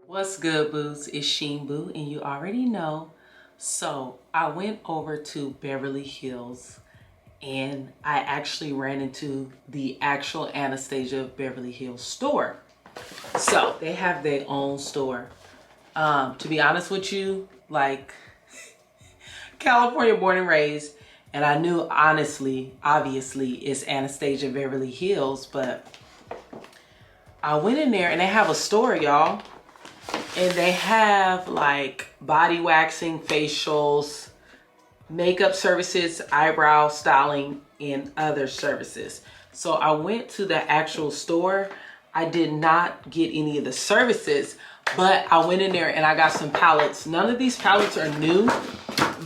What's good, boos? It's Sheen Boo, and you already know. So I went over to Beverly Hills and I actually ran into the actual Anastasia Beverly Hills store. So they have their own store. To be honest with you, like California born and raised, and I knew honestly, obviously it's Anastasia Beverly Hills, but I went in there and they have a store, y'all. And they have like body waxing, facials, makeup services, eyebrow styling, and other services. So I went to the actual store. I did not get any of the services, but I went in there and I got some palettes. None of these palettes are new,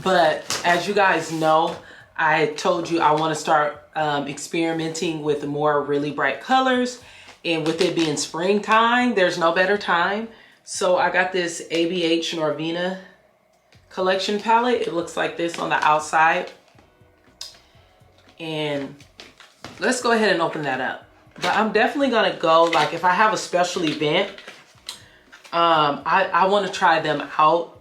but as you guys know, I told you I want to start experimenting with more really bright colors. And with it being springtime, there's no better time. So I got this ABH Norvina collection palette. It looks like this on the outside. And let's go ahead and open that up. But I'm definitely gonna go, like if I have a special event, I wanna try them out.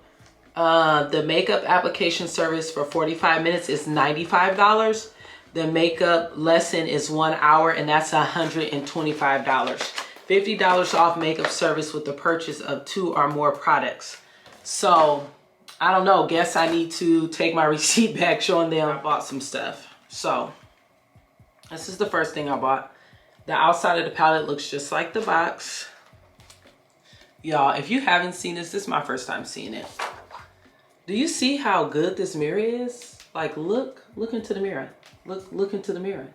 The makeup application service for 45 minutes is $95. The makeup lesson is 1 hour and that's $125. $50 off makeup service with the purchase of 2 or more products. So I don't know, guess I need to take my receipt back showing them I bought some stuff. So this is the first thing I bought. The outside of the palette looks just like the box. Y'all, if you haven't seen this is my first time seeing it. Do you see how good this mirror is? Like look into the mirror. Look into the mirror.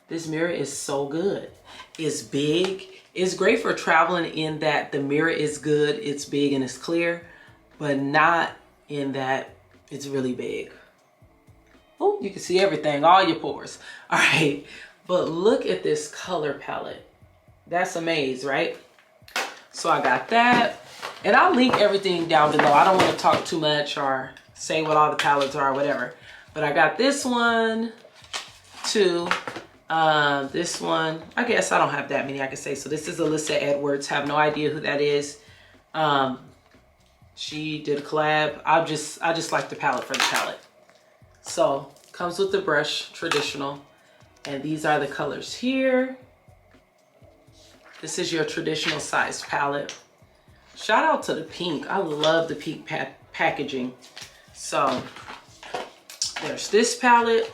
This mirror is so good. It's big. It's great for traveling in that the mirror is good, it's big and it's clear, but not in that it's really big. Oh, you can see everything, all your pores. All right, but look at this color palette. That's amazing, right? So I got that, and I'll link everything down below. I don't want to talk too much or say what all the palettes are or whatever, but I got this one, too. This one, I guess I don't have that many I can say. So this is Alyssa Edwards. Have no idea who that is. She did a collab. I just like the palette for the palette. So comes with the brush, traditional. And these are the colors here. This is your traditional size palette. Shout out to the pink. I love the pink packaging. So there's this palette.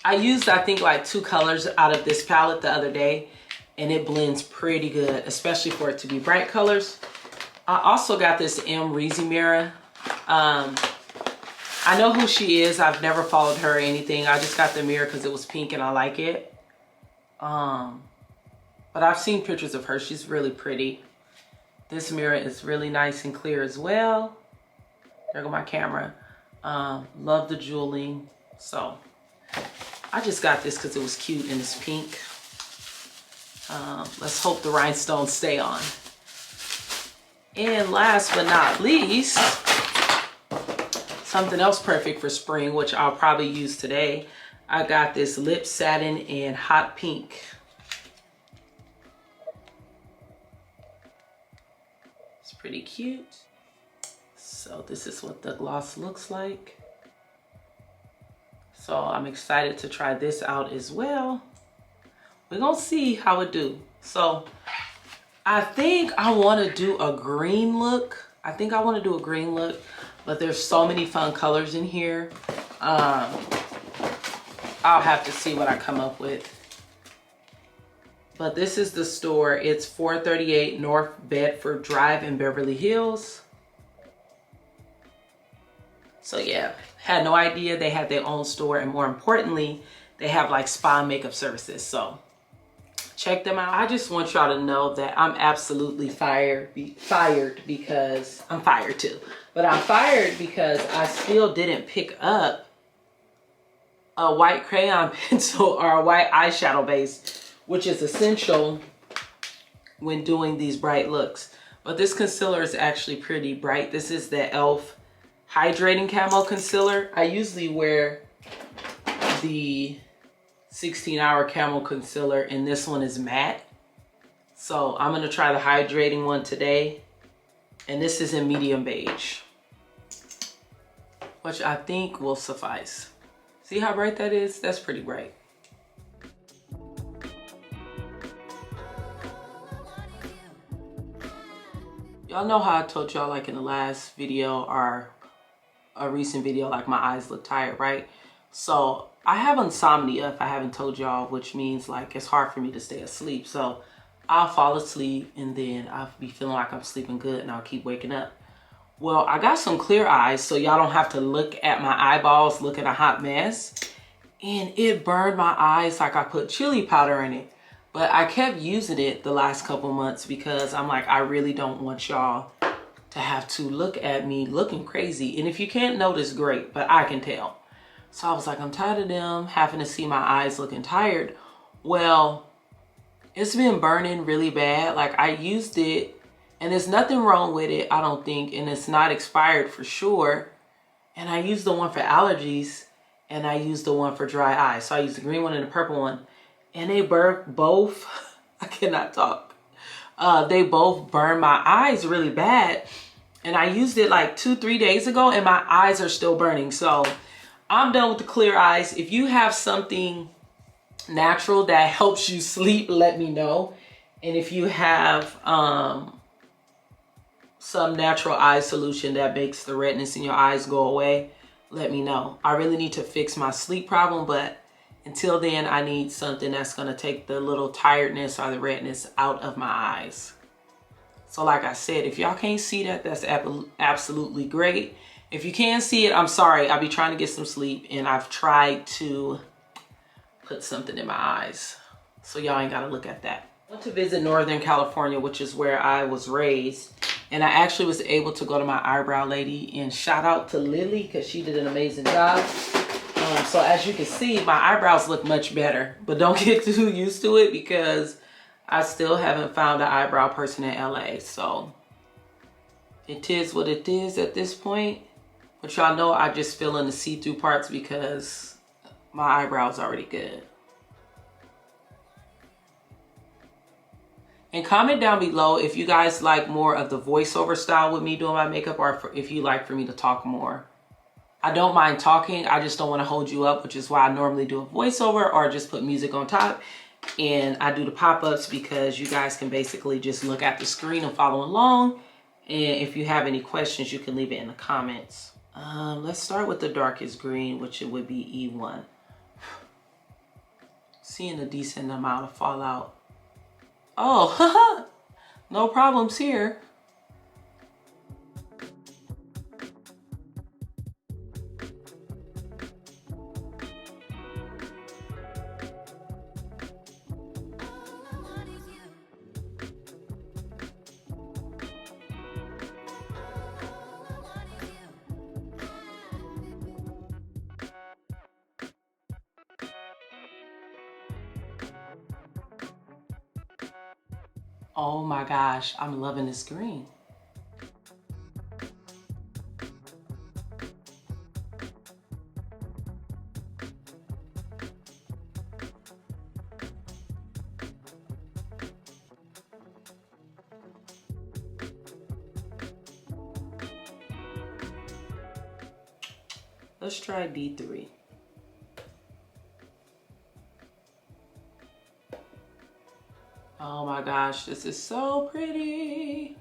I used, I think, like 2 colors out of this palette the other day, and it blends pretty good, especially for it to be bright colors. I also got this M. Reezy mirror. I know who she is. I've never followed her or anything. I just got the mirror because it was pink and I like it. But I've seen pictures of her. She's really pretty. This mirror is really nice and clear as well. There go my camera. Love the jeweling. So I just got this because it was cute and it's pink. Let's hope the rhinestones stay on. And last but not least, something else perfect for spring, which I'll probably use today. I got this lip satin in hot pink. It's pretty cute. So this is what the gloss looks like. So I'm excited to try this out as well. We're gonna see how it do. So I think I wanna do a green look. But there's so many fun colors in here. I'll have to see what I come up with. But this is the store. It's 438 North Bedford Drive in Beverly Hills. So yeah, had no idea they had their own store, and more importantly, they have like spa makeup services. So check them out. I just want y'all to know that I'm absolutely fired because I'm fired too. But I'm fired because I still didn't pick up a white crayon pencil or a white eyeshadow base, which is essential when doing these bright looks. But this concealer is actually pretty bright. This is the e.l.f. Hydrating Camo Concealer. I usually wear the 16-hour Camo Concealer, and this one is matte. So I'm gonna try the hydrating one today. And this is in medium beige, which I think will suffice. See how bright that is? That's pretty bright. Y'all know how I told y'all like in the last video or a recent video, like my eyes look tired, right? So I have insomnia, if I haven't told y'all, which means like it's hard for me to stay asleep. So I'll fall asleep and then I'll be feeling like I'm sleeping good and I'll keep waking up. Well, I got some clear eyes, so y'all don't have to look at my eyeballs looking a hot mess. And it burned my eyes like I put chili powder in it. But I kept using it the last couple months because I'm like, I really don't want y'all to have to look at me looking crazy. And if you can't notice, great, but I can tell. So I was like, I'm tired of them having to see my eyes looking tired. Well, it's been burning really bad. Like I used it and there's nothing wrong with it, I don't think. And it's not expired for sure. And I used the one for allergies and I used the one for dry eyes. So I used the green one and the purple one. And they both, I cannot talk. They both burned my eyes really bad. And I used it like 2-3 days ago and my eyes are still burning. So I'm done with the clear eyes. If you have something natural that helps you sleep, let me know. And if you have some natural eye solution that makes the redness in your eyes go away, let me know. I really need to fix my sleep problem, but until then, I need something that's gonna take the little tiredness or the redness out of my eyes. So like I said, if y'all can't see that, that's absolutely great. If you can't see it, I'm sorry. I'll be trying to get some sleep and I've tried to put something in my eyes. So y'all ain't gotta look at that. I went to visit Northern California, which is where I was raised. And I actually was able to go to my eyebrow lady, and shout out to Lily because she did an amazing job. So as you can see, my eyebrows look much better, but don't get too used to it because I still haven't found an eyebrow person in LA. So it is what it is at this point. But y'all know I just fill in the see-through parts because my eyebrows are already good. And comment down below if you guys like more of the voiceover style with me doing my makeup, or if you like for me to talk more. I don't mind talking, I just don't want to hold you up, which is why I normally do a voiceover or just put music on top. And I do the pop-ups because you guys can basically just look at the screen and follow along. And if you have any questions, you can leave it in the comments. Let's start with the darkest green, which it would be E1. Seeing a decent amount of fallout. Oh, no problems here. Oh my gosh, I'm loving this green. Let's try D3. Oh my gosh, this is so pretty.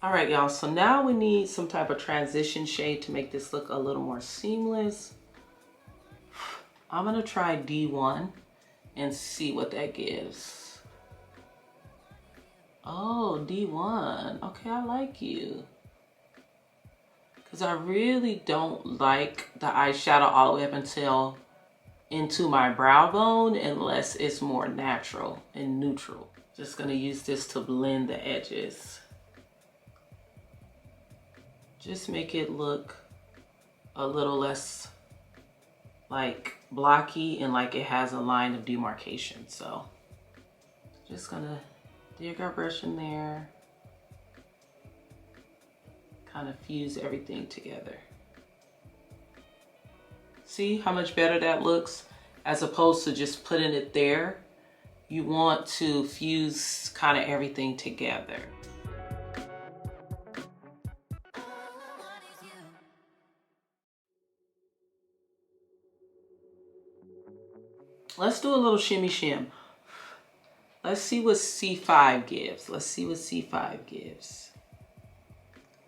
All right, y'all, so now we need some type of transition shade to make this look a little more seamless. I'm gonna try D1 and see what that gives. Oh, D1, okay, I like you. Because I really don't like the eyeshadow all the way up until into my brow bone unless it's more natural and neutral. Just gonna use this to blend the edges. Just make it look a little less like blocky and like it has a line of demarcation. So just gonna dig our brush in there, kind of fuse everything together. See how much better that looks as opposed to just putting it there. You want to fuse kind of everything together. Let's do a little shimmy shim. Let's see what C5 gives. Let's see what C5 gives.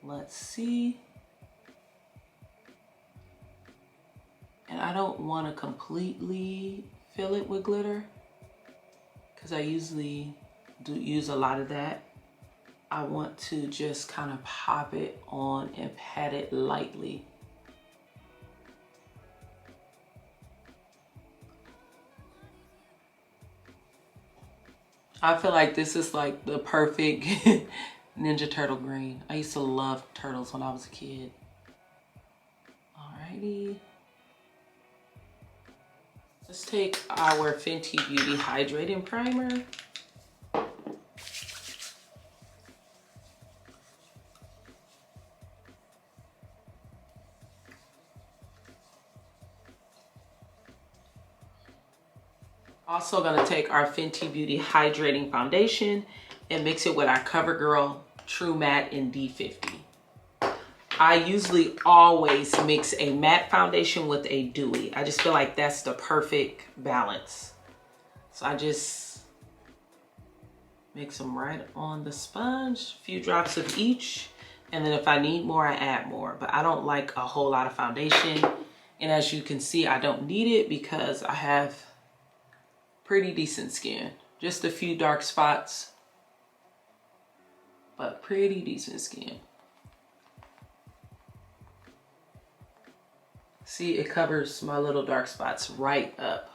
Let's see. And I don't want to completely fill it with glitter because I usually do use a lot of that. I want to just kind of pop it on and pat it lightly. I feel like this is like the perfect Ninja Turtle green. I used to love turtles when I was a kid. Alrighty. Let's take our Fenty Beauty Hydrating Primer. Also gonna take our Fenty Beauty Hydrating Foundation and mix it with our CoverGirl True Matte in D50. I usually always mix a matte foundation with a dewy. I just feel like that's the perfect balance. So I just mix them right on the sponge, a few drops of each. And then if I need more, I add more. But I don't like a whole lot of foundation. And as you can see, I don't need it because I have pretty decent skin. Just a few dark spots, but pretty decent skin. See, it covers my little dark spots right up.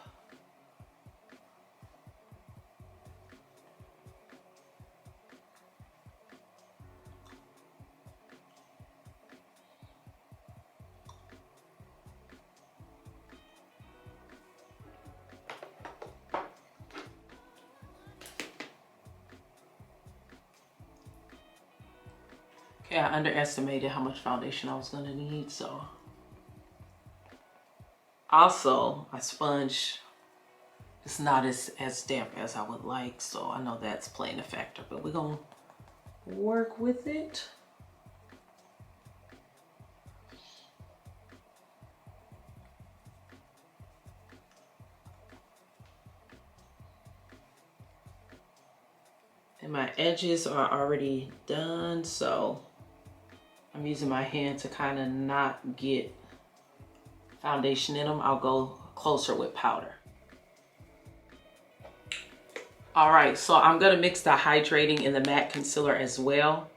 Okay, I underestimated how much foundation I was gonna need, so. Also, my sponge is not as damp as I would like, so I know that's playing a factor, but we're gonna work with it. And my edges are already done, so I'm using my hand to kind of not get foundation in them. I'll go closer with powder. All right, so I'm gonna mix the hydrating and the matte concealer as well.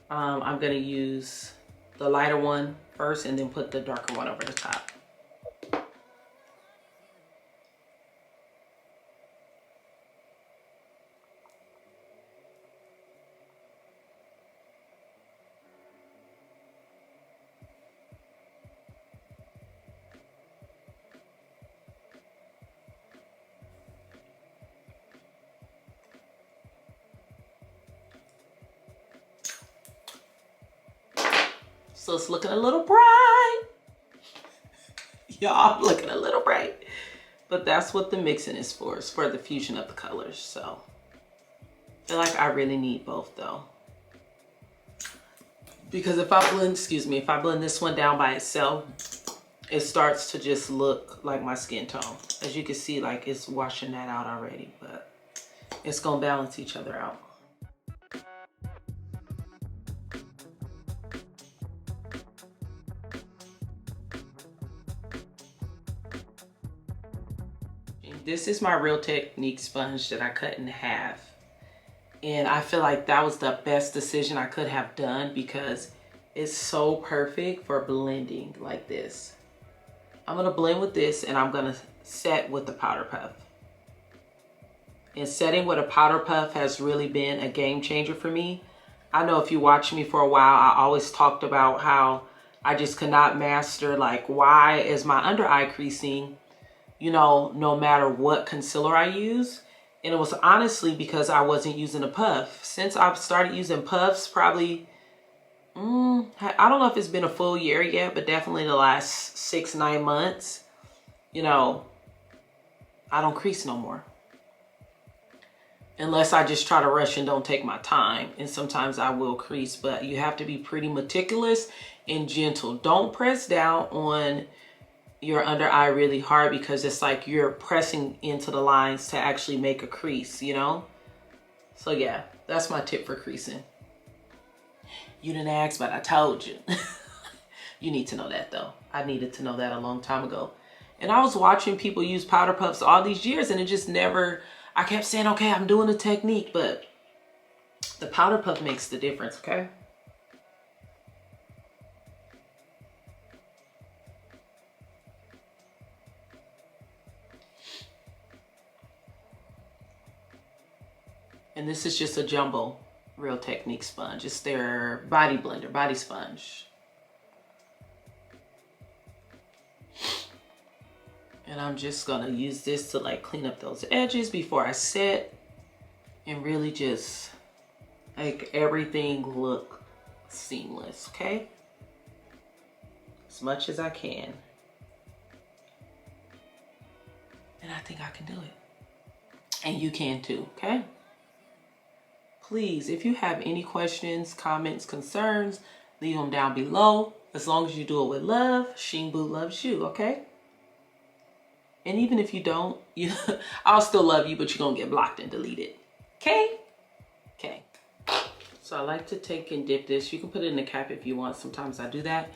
I'm gonna use the lighter one first and then put the darker one over the top. So it's looking a little bright. Y'all, looking a little bright. But that's what the mixing is for. It's for the fusion of the colors. So I feel like I really need both though. Because if I blend, if I blend this one down by itself, it starts to just look like my skin tone. As you can see, like it's washing that out already, but it's gonna balance each other out. This is my Real Technique sponge that I cut in half. And I feel like that was the best decision I could have done because it's so perfect for blending like this. I'm gonna blend with this and I'm gonna set with the powder puff. And setting with a powder puff has really been a game changer for me. I know if you watch me for a while, I always talked about how I just could not master, like, why is my under eye creasing, you know, no matter what concealer I use. And it was honestly because I wasn't using a puff. Since I've started using puffs, probably, I don't know if it's been a full year yet, but definitely the last 6-9 months, you know, I don't crease no more. Unless I just try to rush and don't take my time. And sometimes I will crease, but you have to be pretty meticulous and gentle. Don't press down on your under eye really hard, because it's like you're pressing into the lines to actually make a crease, you know? So yeah, that's my tip for creasing. You didn't ask, but I told you. You need to know that though. I needed to know that a long time ago. And I was watching people use powder puffs all these years and it just never, I kept saying, okay, I'm doing the technique, but the powder puff makes the difference, okay? And this is just a jumbo Real Technique sponge. It's their body blender, body sponge. And I'm just gonna use this to like clean up those edges before I set and really just make everything look seamless, okay? As much as I can. And I think I can do it. And you can too, okay? Please, if you have any questions, comments, concerns, leave them down below. As long as you do it with love, Sheen Boo loves you, okay? And even if you don't, I'll still love you, but you're gonna get blocked and deleted. Okay? Okay. So I like to take and dip this. You can put it in the cap if you want. Sometimes I do that.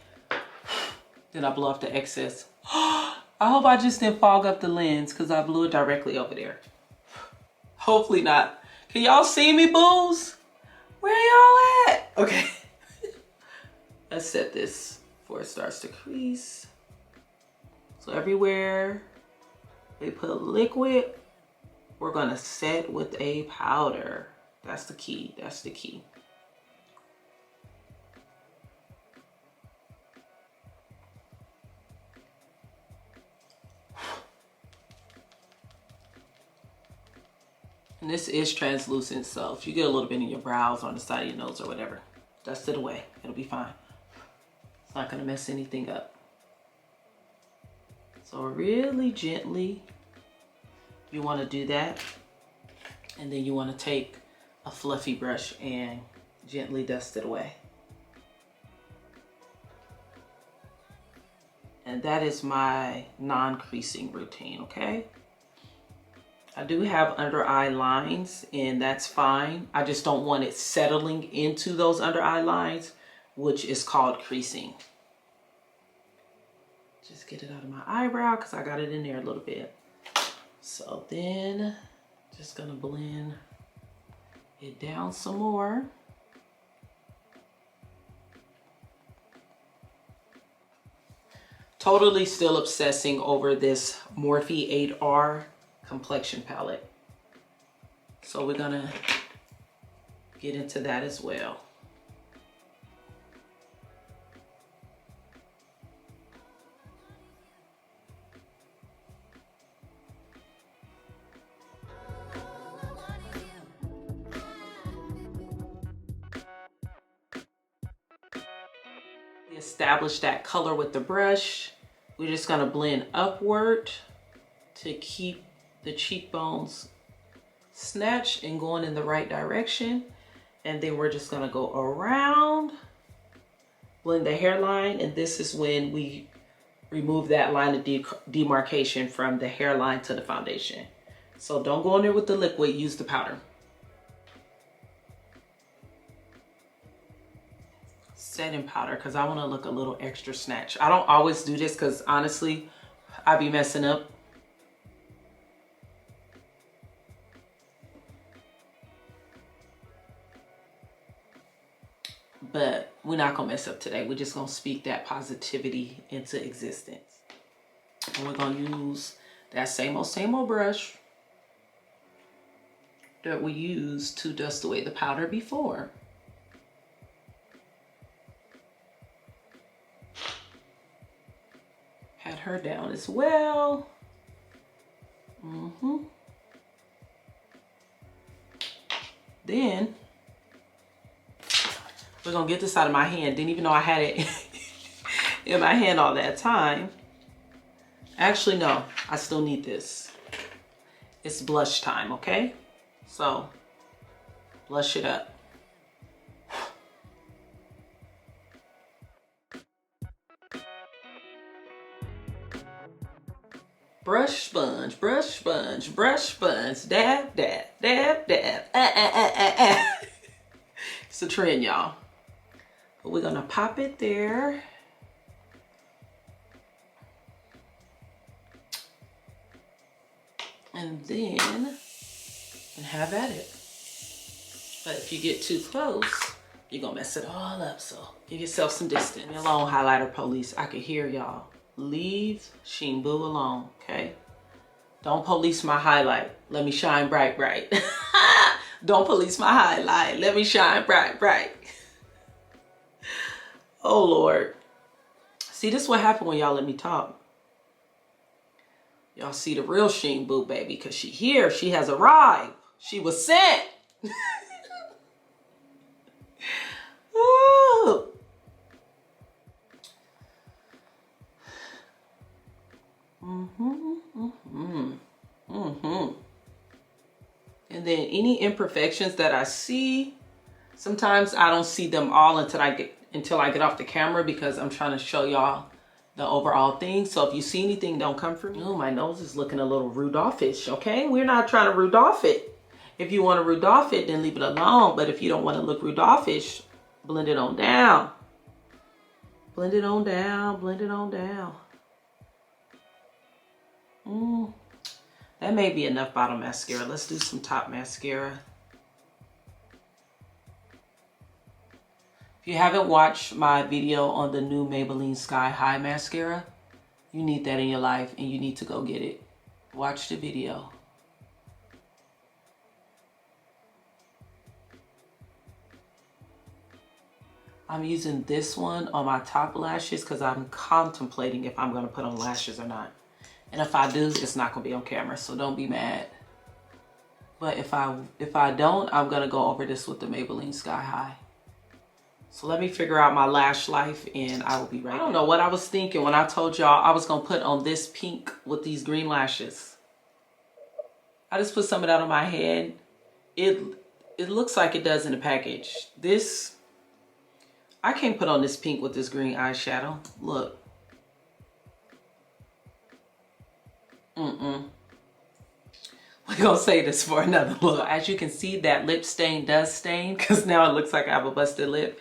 Then I blow off the excess. I hope I just didn't fog up the lens because I blew it directly over there. Hopefully not. Can y'all see me, boos? Where y'all at? Okay. Let's set this before it starts to crease. So everywhere they put liquid, we're gonna set with a powder. That's the key, that's the key. And this is translucent, so if you get a little bit in your brows, on the side of your nose or whatever, dust it away, it'll be fine. It's not gonna mess anything up. So really gently, you wanna do that. And then you wanna take a fluffy brush and gently dust it away. And that is my non-creasing routine, okay? I do have under eye lines and that's fine. I just don't want it settling into those under eye lines, which is called creasing. Just get it out of my eyebrow because I got it in there a little bit. So then just gonna blend it down some more. Totally still obsessing over this Morphe 8R complexion palette. So we're gonna get into that as well. We established that color with the brush. We're just gonna blend upward to keep the cheekbones snatched and going in the right direction. And then we're just gonna go around, blend the hairline, and this is when we remove that line of demarcation from the hairline to the foundation. So don't go in there with the liquid, use the powder. Setting powder, because I wanna look a little extra snatched. I don't always do this because honestly, I be messing up. But we're not gonna mess up today. We're just gonna speak that positivity into existence. And we're gonna use that same old brush that we used to dust away the powder before. Pat her down as well. Then we're gonna get this out of my hand. Didn't even know I had it in my hand all that time. Actually, no, I still need this. It's blush time, okay? So, blush it up. Brush sponge, brush sponge, brush sponge, dab, dab, dab, dab. It's a trend, y'all. But we're gonna pop it there. And then have at it. But if you get too close, you're gonna mess it all up. So give yourself some distance. Leave me alone, highlighter police. I can hear y'all. Leave Sheen Boo alone, okay? Don't police my highlight. Let me shine bright, bright. Don't police my highlight. Let me shine bright, bright. Oh, Lord. See, this is what happened when y'all let me talk. Y'all see the real Sheen Boo, baby, because she here. She has arrived. She was sent. Ooh. And then any imperfections that I see, sometimes I don't see them all until I get off the camera because I'm trying to show y'all the overall thing. So if you see anything, don't come for me. Oh, my nose is looking a little Rudolph-ish, okay? We're not trying to Rudolph it. If you want to Rudolph it, then leave it alone. But if you don't want to look Rudolph-ish, blend it on down. Blend it on down, blend it on down. That may be enough bottom mascara. Let's do some top mascara. If you haven't watched my video on the new Maybelline Sky High mascara, you need that in your life and you need to go get it. Watch the video. I'm using this one on my top lashes because I'm contemplating if I'm going to put on lashes or not. And if I do, it's not going to be on camera, so don't be mad. But if I don't, I'm going to go over this with the Maybelline Sky High. So let me figure out my lash life and I will be right back. I don't know what I was thinking when I told y'all I was going to put on this pink with these green lashes. I just put some of that on my head. It looks like it does in the package. This, I can't put on this pink with this green eyeshadow. Look. We're gonna say this for another look. As you can see, that lip stain does stain because now it looks like I have a busted lip.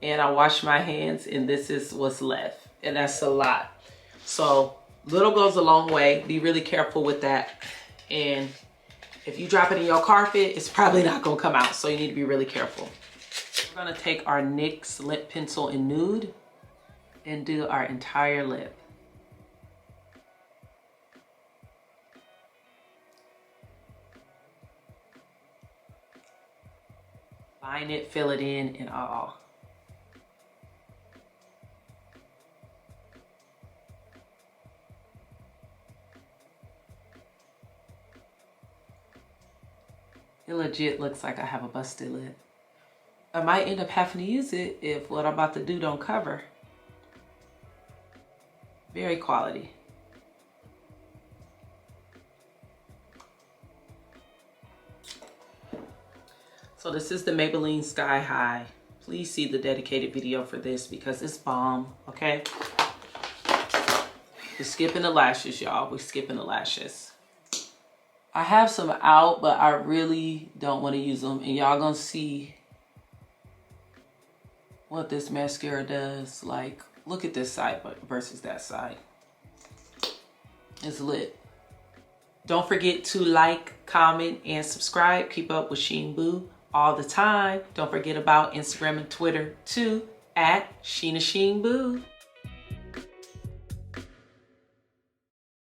And I washed my hands and this is what's left. And that's a lot. So little goes a long way. Be really careful with that. And if you drop it in your carpet, it's probably not gonna come out. So you need to be really careful. We're gonna take our NYX Lip Pencil in Nude and do our entire lip. Line it, fill it in, and all. It legit looks like I have a busted lip. I might end up having to use it if what I'm about to do don't cover. Very quality. So this is the Maybelline Sky High. Please see the dedicated video for this because it's bomb, okay? We're skipping the lashes, y'all. We're skipping the lashes. I have some out, but I really don't want to use them. And y'all gonna see what this mascara does. Like, look at this side versus that side. It's lit. Don't forget to like, comment, and subscribe. Keep up with Sheen Boo all the time. Don't forget about Instagram and Twitter too, @SheenaSheenBoo.